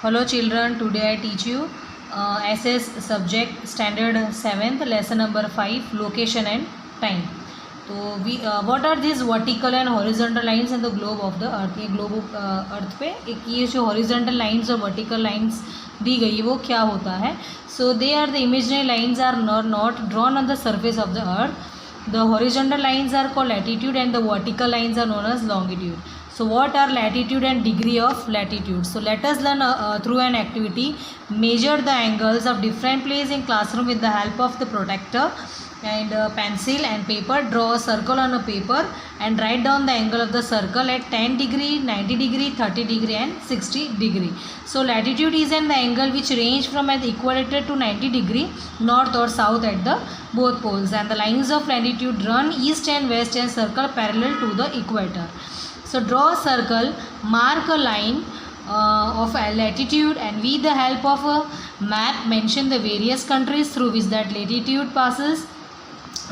Hello children, today I teach you SS subject standard 7th lesson number 5 location and time. तो what are these vertical and horizontal lines in the globe of the earth? ये globe अर्थ पे एक ये जो horizontal lines और vertical lines दी गई है वो क्या होता है? So they are the imaginary lines are not drawn on the surface of the earth. The horizontal lines are called latitude and the vertical lines are known as longitude. So what are latitude and degree of latitude? So let us learn through an activity. Measure the angles of different places in classroom with the help of the protractor and pencil and paper. Draw a circle on a paper and write down the angle of the circle at 10 degree, 90 degree, 30 degree and 60 degree. So latitude is an angle which range from at the equator to 90 degree north or south at the both poles, and the lines of latitude run east and west and circle parallel to the equator. So draw a circle, mark a line of latitude, and with the help of a map mention the various countries through which that latitude passes.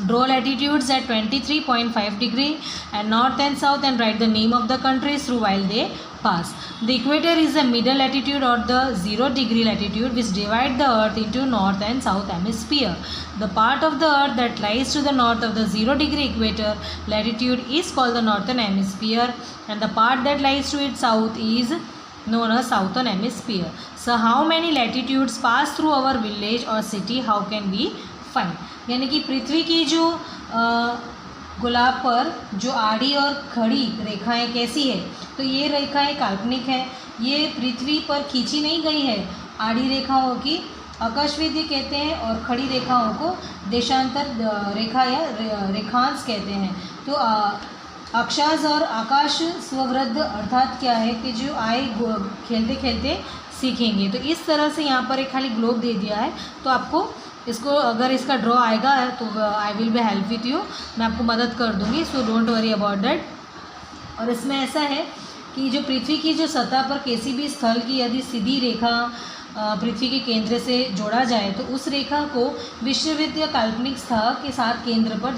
Draw latitudes at 23.5 degree and north and south and write the name of the countries through while they pass. The equator is the middle latitude or the 0 degree latitude which divide the earth into north and south hemisphere. The part of the earth that lies to the north of the 0 degree equator latitude is called the northern hemisphere, and the part that lies to its south is known as southern hemisphere. So how many latitudes pass through our village or city? How can we find? यानी कि पृथ्वी की जो गुलाब पर जो आड़ी और खड़ी रेखाएं कैसी है, तो ये रेखाएं काल्पनिक है, ये पृथ्वी पर खींची नहीं गई है। आड़ी रेखाओं की आकाशविधि कहते हैं और खड़ी रेखाओं को देशांतर रेखा या रेखांश कहते हैं। तो अक्षांश और आकाश स्ववृद्ध अर्थात क्या है कि जो आए खेलते खेलते सीखेंगे। तो इस तरह से यहाँ पर एक खाली ग्लोब दे दिया है, तो आपको इसको अगर इसका ड्रॉ आएगा तो I will be help with you, मैं आपको मदद कर दूँगी। So don't worry about that. और इसमें ऐसा है कि जो पृथ्वी की जो सतह पर किसी भी स्थल की यदि सीधी रेखा पृथ्वी के केंद्र से जोड़ा जाए तो उस रेखा को विषुववृत्त या काल्पनिक सतह के साथ केंद्र पर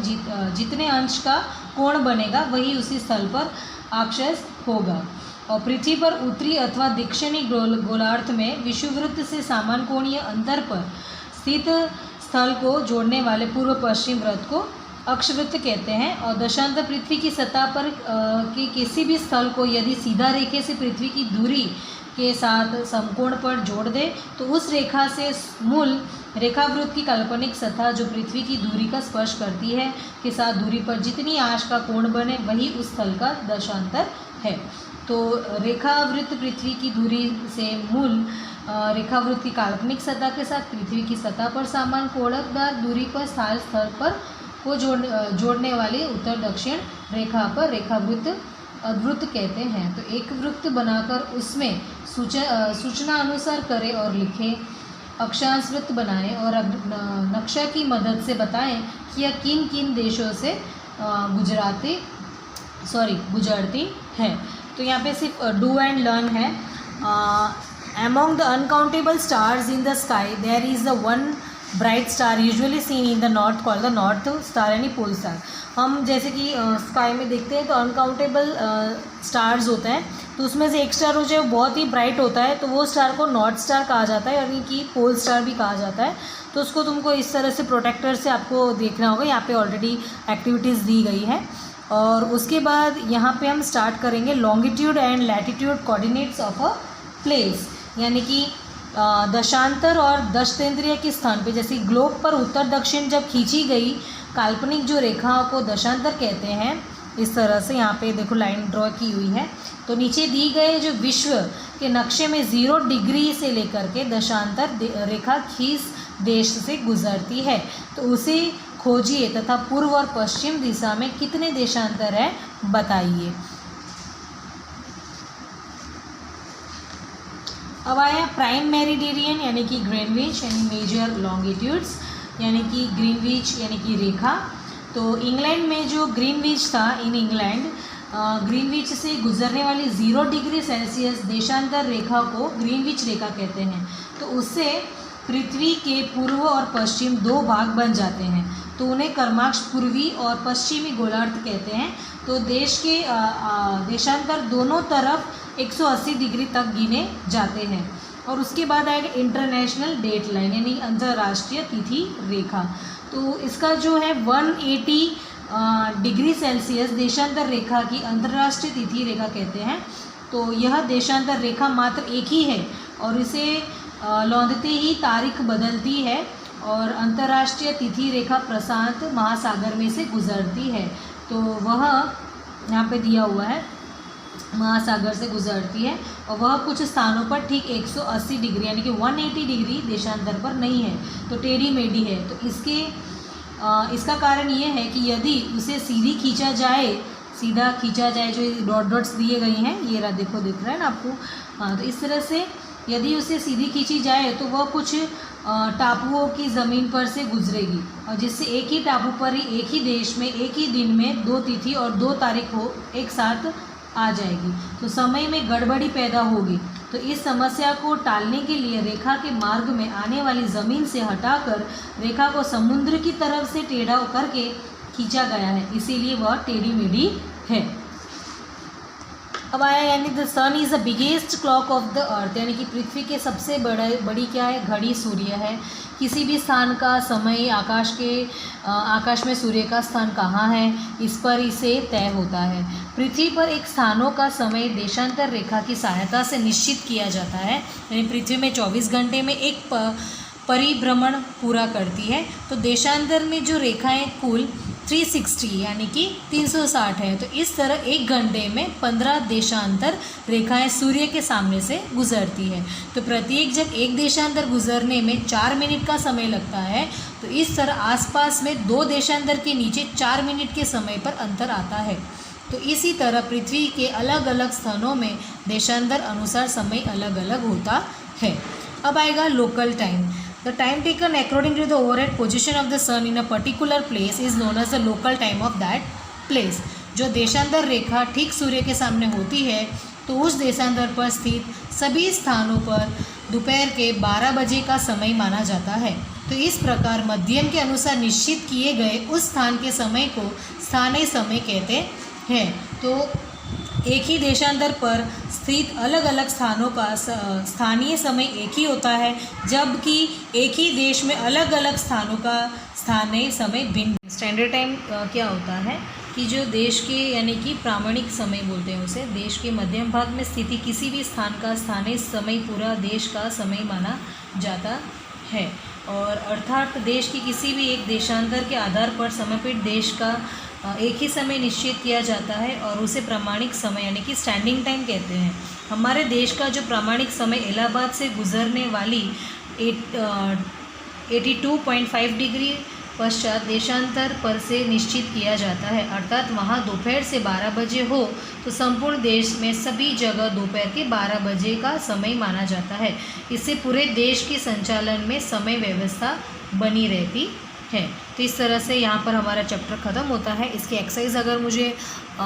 जितने अंश का कोण बनेगा वही उसी स्थल पर अक्षांश होगा। और पृथ्वी पर उत्तरी अथवा दक्षिणी गोलार्ध में विषुववृत्त से समान कोणीय अंतर पर स्थित स्थल को जोड़ने वाले पूर्व पश्चिम वृत्त को अक्षवृत्त कहते हैं। और दशांतर पृथ्वी की सतह पर के किसी भी स्थल को यदि सीधा रेखे से पृथ्वी की दूरी के साथ समकोण पर जोड़ दे तो उस रेखा से मूल रेखावृत्त की काल्पनिक सतह जो पृथ्वी की दूरी का स्पर्श करती है के साथ दूरी पर जितनी आंश का कोण बने वही उस स्थल का दशांतर है। तो रेखावृत्त पृथ्वी की दूरी से मूल रेखावृत्त की काल्पनिक सतह के साथ पृथ्वी की सतह पर समान कोणकदार दूरी पर स्थल पर को जोड़ने वाली उत्तर दक्षिण रेखा पर रेखावृत्त अवृत्त कहते हैं। तो एक वृत्त बनाकर उसमें सूचना अनुसार करें और लिखें, अक्षांश वृत्त बनाएं और नक्शा की मदद से बताएं कि यह किन किन देशों से गुजरती है। तो यहाँ पे सिर्फ डू एंड लर्न है। Among the uncountable stars in the sky, there is the one bright star usually seen in the north called the north star यानी पोल स्टार। हम जैसे कि स्काई में देखते हैं तो अनकाउंटेबल स्टार्स होते हैं, तो उसमें से एक स्टार हो जाए बहुत ही ब्राइट होता है तो वो स्टार को नॉर्थ स्टार कहा जाता है, यानी कि पोल स्टार भी कहा जाता है। तो उसको तुमको इस तरह से प्रोटेक्टर से आपको देखना होगा। यहाँ पे ऑलरेडी एक्टिविटीज़ दी गई है। और उसके बाद यहाँ पे हम स्टार्ट करेंगे longitude and latitude coordinates of a place, यानी कि दशांतर और दशतेंद्रिय के स्थान पे, जैसे ग्लोब पर उत्तर दक्षिण जब खींची गई काल्पनिक जो रेखाओं को दशांतर कहते हैं। इस तरह से यहाँ पे देखो लाइन ड्रॉ की हुई है। तो नीचे दी गए जो विश्व के नक्शे में 0 डिग्री से लेकर के दशांतर रेखा किस देश से गुजरती है तो उसे खोजिए तथा पूर्व और पश्चिम दिशा में कितने देशांतर है बताइए। अब आया प्राइम मेरिडियन यानी कि ग्रीनविच यानी मेजर लॉन्गिट्यूड्स यानी कि ग्रीनविच यानी कि रेखा। तो इंग्लैंड में जो ग्रीनविच था, इन इंग्लैंड ग्रीनविच से गुजरने वाली 0 डिग्री सेल्सियस देशांतर रेखा को ग्रीनविच रेखा कहते हैं। तो उससे पृथ्वी के पूर्व और पश्चिम 2 भाग बन जाते हैं, तो उन्हें कर्माक्ष पूर्वी और पश्चिमी गोलार्ध कहते हैं। तो देश के देशांतर दोनों तरफ 180 डिग्री तक गिने जाते हैं। और उसके बाद आएगा इंटरनेशनल डेट लाइन यानी अंतर्राष्ट्रीय तिथि रेखा। तो इसका जो है 180 डिग्री सेल्सियस देशांतर रेखा की अंतर्राष्ट्रीय तिथि रेखा कहते हैं। तो यह देशांतर रेखा मात्र एक ही है और इसे लौंदते ही तारीख बदलती है और अंतर्राष्ट्रीय तिथि रेखा प्रशांत महासागर में से गुजरती है। तो वह यहाँ पे दिया हुआ है महासागर से गुजरती है और वह कुछ स्थानों पर ठीक 180 डिग्री यानी कि 180 डिग्री देशांतर पर नहीं है, तो टेढ़ी मेढ़ी है। तो इसका कारण ये है कि यदि उसे सीधा खींचा जाए जो डॉट डॉट्स दिए गए हैं, ये रहा देखो, दिख रहा है ना आपको। हाँ, तो इस तरह से यदि उसे सीधी खींची जाए तो वह कुछ टापुओं की ज़मीन पर से गुजरेगी और जिससे एक ही टापू पर ही एक ही देश में एक ही दिन में 2 तिथि और 2 तारीख हो एक साथ आ जाएगी, तो समय में गड़बड़ी पैदा होगी। तो इस समस्या को टालने के लिए रेखा के मार्ग में आने वाली ज़मीन से हटाकर रेखा को समुद्र की तरफ से टेढ़ा करके खींचा गया है, इसीलिए वह टेढ़ी मेढ़ी है। अब आया यानी the sun is the biggest clock of the earth, यानी कि पृथ्वी के सबसे बड़ी क्या है, घड़ी सूर्य है। किसी भी स्थान का समय आकाश में सूर्य का स्थान कहाँ है, इस पर इसे तय होता है। पृथ्वी पर एक स्थानों का समय देशांतर रेखा की सहायता से निश्चित किया जाता है, यानी पृथ्वी में 24 घंटे में एक परिभ्रमण पूरा करती है। तो देशांतर में जो रेखाएं कुल 360 यानी कि 360 है। तो इस तरह एक घंटे में 15 देशांतर रेखाएं सूर्य के सामने से गुजरती है। तो प्रत्येक जब एक देशांतर गुजरने में 4 मिनट का समय लगता है, तो इस तरह आसपास में 2 देशांतर के नीचे 4 मिनट के समय पर अंतर आता है। तो इसी तरह पृथ्वी के अलग अलग स्थानों में देशांतर अनुसार समय अलग अलग होता है। अब आएगा local time. The time taken according to the overhead position of the sun in a particular place is known as the local time of that place. जो देशांतर रेखा ठीक सूर्य के सामने होती है, तो उस देशांतर पर स्थित सभी स्थानों पर दोपहर के 12 बजे का समय माना जाता है। तो इस प्रकार मध्यम के अनुसार निश्चित किए गए उस स्थान के समय को स्थानीय समय कहते हैं। तो एक ही देशांतर पर स्थित अलग अलग स्थानों का स्थानीय समय एक ही होता है, जबकि एक ही देश में अलग अलग स्थानों का स्थानीय समय भिन्न। स्टैंडर्ड टाइम क्या होता है कि जो देश के यानी कि प्रामाणिक समय बोलते हैं उसे, देश के मध्यम भाग में स्थिति किसी भी स्थान का स्थानीय समय पूरा देश का समय माना जाता है। और अर्थात देश की किसी भी एक देशांतर के आधार पर समर्पित देश का एक ही समय निश्चित किया जाता है और उसे प्रामाणिक समय यानी कि स्टैंडिंग टाइम कहते हैं। हमारे देश का जो प्रामाणिक समय इलाहाबाद से गुजरने वाली 82.5 डिग्री पश्चात देशांतर पर से निश्चित किया जाता है, अर्थात वहाँ दोपहर से 12 बजे हो तो संपूर्ण देश में सभी जगह दोपहर के 12 बजे का समय माना जाता है। इससे पूरे देश के संचालन में समय व्यवस्था बनी रहती है। तो इस तरह से यहाँ पर हमारा चैप्टर ख़त्म होता है। इसकी एक्सरसाइज अगर मुझे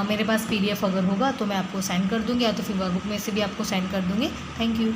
मेरे पास PDF अगर होगा तो मैं आपको सेंड कर दूँगी, या तो फिर वर्कबुक में से भी आपको सेंड कर दूँगी। Thank you.